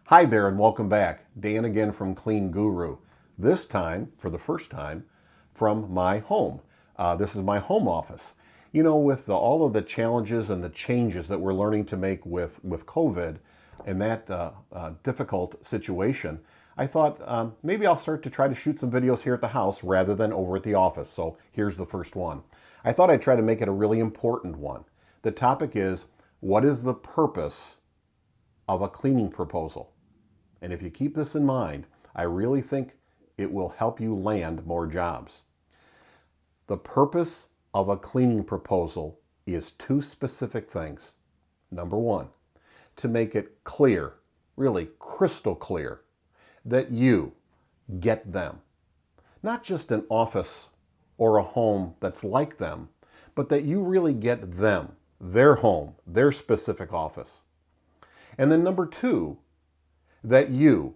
Hi there and welcome back. Dan again from CleanGuru. This time, for the first time, from my home. This is my home office. You know, with all of the challenges and the changes that we're learning to make with COVID and that difficult situation, I thought maybe I'll start to try to shoot some videos here at the house rather than over at the office. So here's the first one. I thought I'd try to make it a really important one. The topic is, what is the purpose of a cleaning proposal? And if you keep this in mind, I really think it will help you land more jobs. The purpose of a cleaning proposal is two specific things. Number one, to make it clear, really crystal clear, that you get them. Not just an office or a home that's like them, but that you really get them, their home, their specific office. And then number two, that you,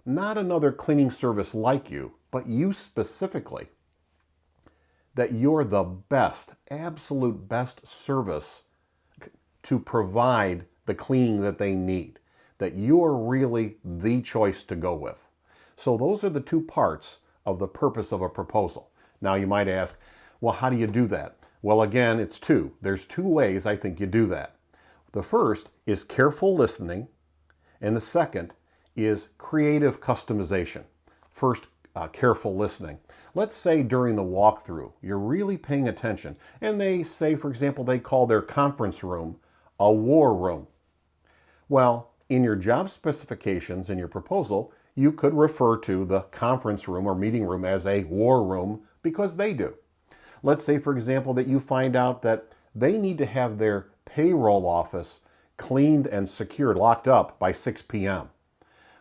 not another cleaning service like you, but you specifically, that you're the best, absolute best service to provide the cleaning that they need, that you are really the choice to go with. So those are the two parts of the purpose of a proposal. Now you might ask, well, how do you do that? Well, again, it's two. There's two ways I think you do that. The first is careful listening, and the second is creative customization. First, careful listening. Let's say during the walkthrough, you're really paying attention, and they say, for example, they call their conference room a war room. Well, in your job specifications in your proposal, you could refer to the conference room or meeting room as a war room because they do. Let's say, for example, that you find out that they need to have their payroll office cleaned and secured, locked up by 6 p.m.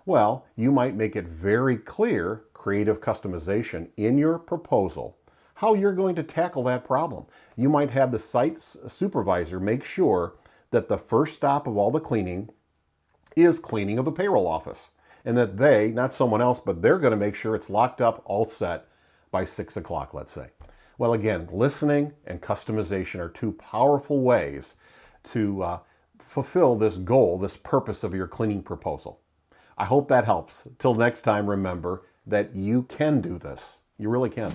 Well, you might make it very clear, creative customization, in your proposal, how you're going to tackle that problem. You might have the site supervisor make sure that the first stop of all the cleaning is cleaning of the payroll office, and that they, not someone else, but they're going to make sure it's locked up, all set by 6 o'clock, let's say. Well, again, listening and customization are two powerful ways to fulfill this goal, this purpose of your cleaning proposal. I hope that helps. Till next time, remember that you can do this. You really can.